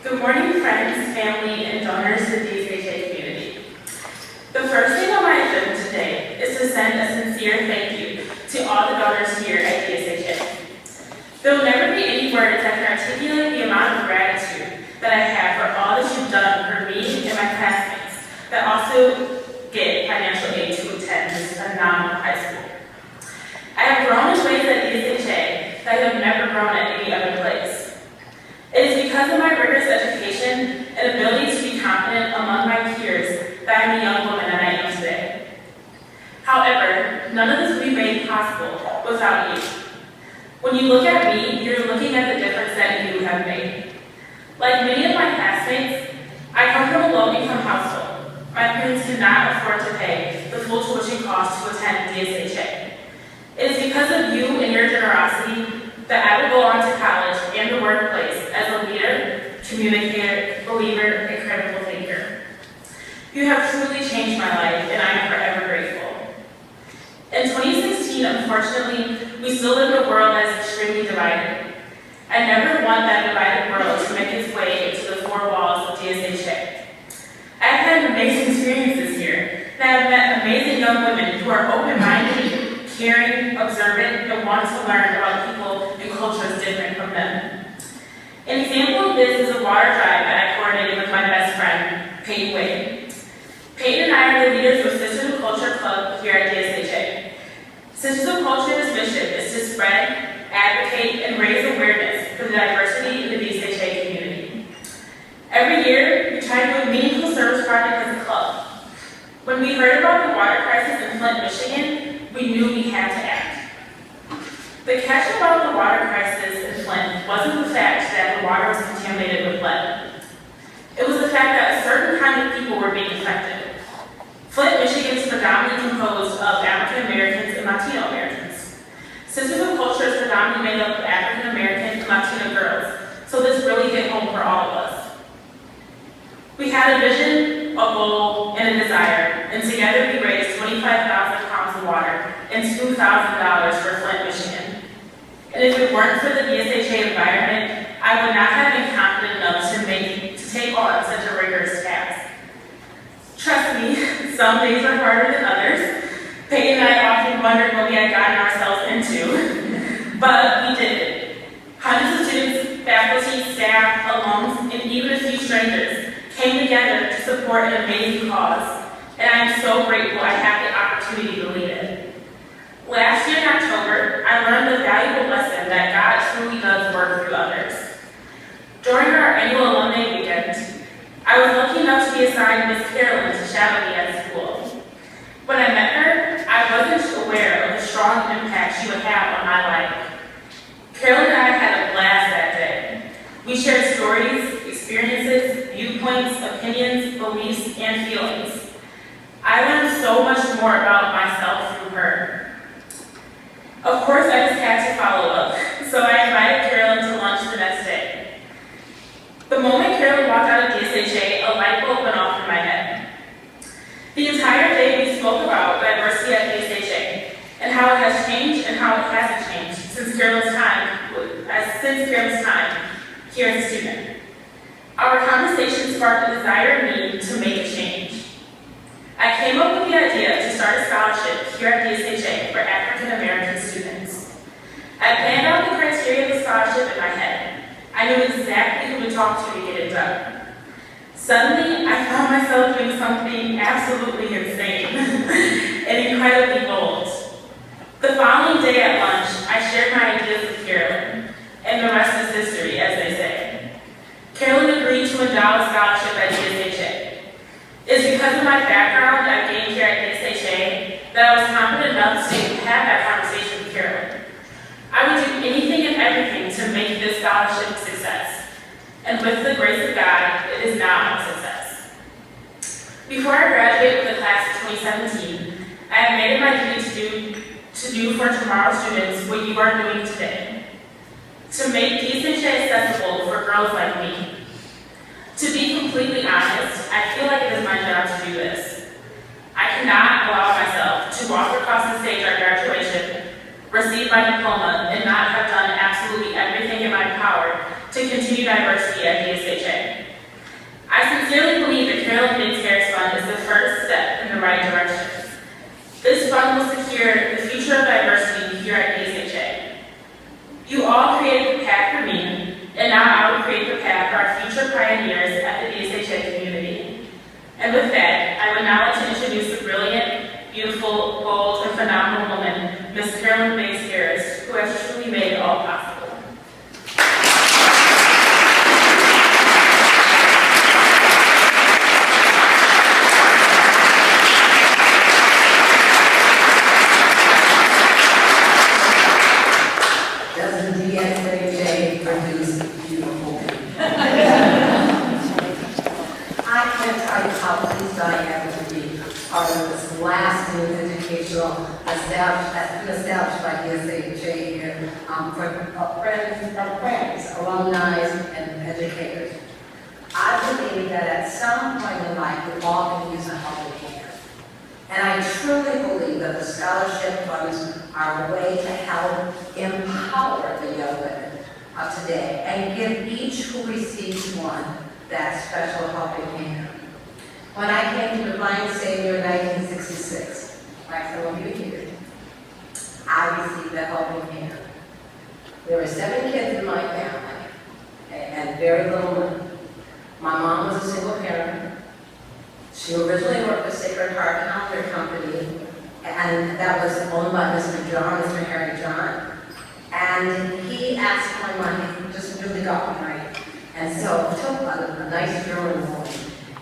Good morning, friends, family, and donors to the DSHA community. The first thing on my agenda today is to send a sincere thank you to all the donors here at DSHA. There will never be any words that can articulate the amount of gratitude that I have for all that you've done for me and my classmates that also get financial aid to attend this phenomenal high school. I have grown in ways at DSHA that I have never grown at any other place. It is because of my rigorous education and ability to be confident among my peers that I am the young woman that I am today. However, none of this would be made possible without you. When you look at me, you're looking at the difference that you have made. Like many of my classmates, I come from a low-income household. My parents cannot afford to pay the full tuition cost to attend DSHA. It is because of you and your generosity that I will go on to college and the workplace as a leader, communicator, believer, and critical thinker. You have truly changed my life, and I am forever grateful. In 2016, unfortunately, we still live in a world that is extremely divided. I never want that divided world to make its way into the four walls of DSHA. I've had amazing experiences here, and I've met amazing young women who are open-minded, caring, observant, and want to learn about people and cultures different from them. An example of this is a water drive that I coordinated with my best friend, Peyton Wade. Peyton and I are the leaders of Sisters of Culture Club here at DSHA. Sisters of Culture's mission is to spread, advocate, and raise awareness for the diversity in the DSHA community. Every year, we try to do a meaningful service project as a club. When we heard about the water crisis in Flint, Michigan, we knew we had to act. The catch about the water crisis in Flint wasn't the fact that the water was contaminated with lead. It was the fact that a certain kind of people were being affected. Flint, Michigan is predominantly composed of African Americans and Latino Americans. Sisters of Culture is predominantly made up of African American and Latino girls, so this really hit home for all of us. We had a vision, a goal, and a desire, and together we raised 25,000 pounds of water and $2,000 for Flint, Michigan. And if it weren't for the DSHA environment, I would not have been confident enough to take on such a rigorous task. Trust me, some days are harder than others. Peyton and I often wondered what we had gotten ourselves into, but we did it. Hundreds of students, faculty, staff, alums, and even a few strangers came together to support an amazing cause, and I am so grateful I have the opportunity to lead it. Last year in October, I learned the valuable lesson that God truly does work through others. During our annual alumni weekend, I was lucky enough to be assigned Miss Carolyn to shadow me at school. When I met her, I wasn't aware of the strong impact she would have on my life. Carolyn and I had a blast that day. We shared stories, experiences, viewpoints, opinions, beliefs, and feelings. I learned so much more about myself through her. Of course, I just had to follow up, so I invited Carolyn to lunch the next day. The moment Carolyn walked out of DSHA, a light bulb went off in my head. The entire day we spoke about diversity at DSHA and how it has changed and how it hasn't changed since Carolyn's time here as a student. Our conversation sparked a desire in me to make a change. I came up with the idea to start a scholarship here at DSHA for African American students. I planned out the criteria of the scholarship in my head. I knew exactly who to talk to get it done. Suddenly, I found myself doing something absolutely insane and incredibly bold. The following day at lunch, I shared my ideas with Carolyn, and the rest is history, as they say. Carolyn agreed to endow a scholarship at DSHA. It's because of my background I gained here at DSHA that I was confident enough to have that conversation with Carolyn. I would do anything and everything to make this scholarship a success. And with the grace of God, it is now a success. Before I graduate with the class of 2017, I have made it my duty to do for tomorrow's students what you are doing today. To make DSHA accessible for girls like me. To be completely honest, I feel like it is my job to do this. I cannot allow myself to walk across the stage at graduation, receive my diploma, and not have done absolutely everything in my power to continue diversity at DSHA. sincerely believe the Carolyn Biggs Harris Fund is the first step in the right direction. This fund will secure the future of diversity here at DSHA. You all created the path for me, and now I will create the path for our future pioneers at the DSHA community. And with that, I would now like to introduce the brilliant, beautiful, bold, and phenomenal woman, Ms. Carolyn Biggs Harris, who has truly made it all possible. Established by DSHA here for friends, alumni, and educators. I believe that at some point in life, we all can use a helping hand. And I truly believe that the scholarship funds are a way to help empower the young women of today and give each who receives one that special helping hand. When I came to Divine Savior in 1966, like some of you here, I received a helping hand. There were 7 kids in my family and very little money. My mom was a single parent. She originally worked for Sacred Heart Healthcare Company, and that was owned by Mr. Harry John. And he asked for my money, just really got me right. And so he took a nice German woman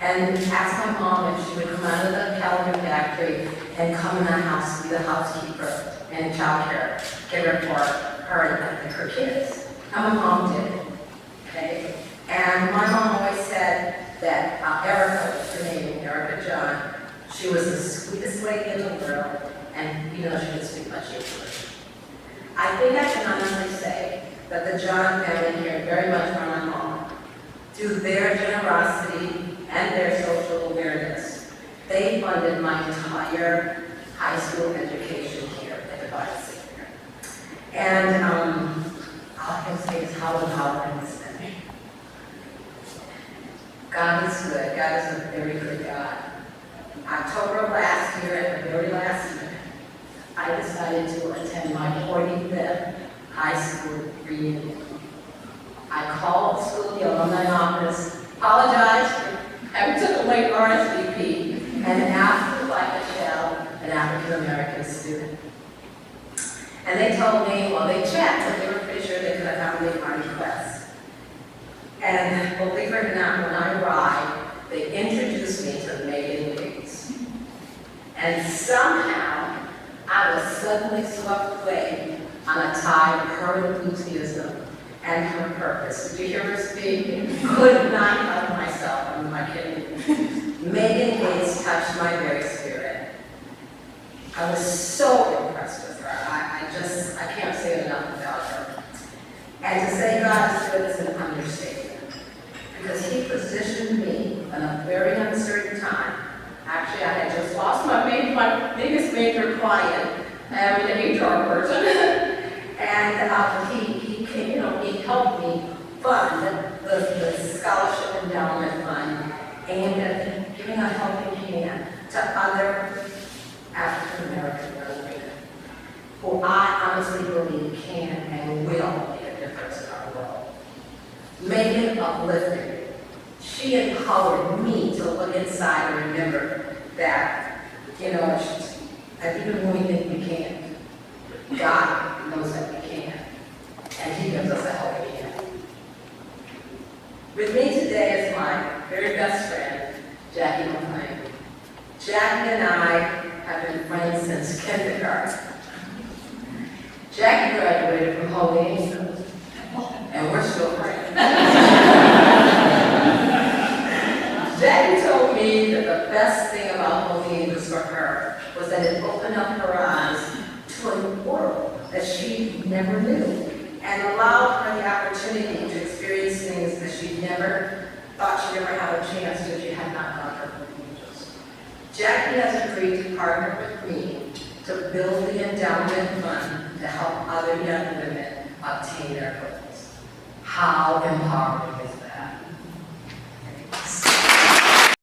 and asked my mom if she would come out of the calendar factory and come in the house to be the housekeeper and child care giver for her and her kids. And my mom did, okay? And my mom always said that Erica, was her name, Erica John, she was the sweetest lady in the world, and you know she didn't speak much English. I think I can honestly say that the John family cared very much for my mom. Through their generosity and their social awareness, they funded my entire high school education here at Divine Savior. And all I can say is how empowering it's been. God is good. God is a very good God. October of last year, at the very last minute, I decided to attend my 45th high school reunion. I called the school, the alumni office, apologized for having took a late RSVP, and asked like Michelle, an African-American student. And they told me, well, they checked, but they were pretty sure they could accommodate my request. And believe it or not, when I arrived, they introduced me to Megan Wiggs. And somehow, I was suddenly swept away on a tide of her enthusiasm and her purpose. Did you hear her speak? Could not help myself. I'm not kidding. Megan Wiggs touched my very spirit. I was so impressed with her. I can't say enough about her. And to say God is good is an understatement, because He positioned me in a very uncertain time. Actually, I had just lost my biggest major client. I'm an HR person, and he helped me fund the scholarship endowment fund aimed at giving a helping hand to other African American young women who I honestly believe can and will make a difference in our world. Make it uplifting. She empowered me to look inside and remember that, even when we think we can't, God knows that we can, and He gives us a helping hand. With me today is my very best friend, Jackie McLean. Jackie and I have been friends since kindergarten. Jackie graduated from Holy Angels, and we're still friends. Jackie told me that the best thing about Holy Angels for her was that it opened up her eyes to a world that she never knew and allowed her the opportunity to experience things that she never thought she'd ever have a chance to if she had not gone to Holy Angels. Jackie has agreed to partner with me to build the endowment fund to help other young women obtain their goals. How empowering.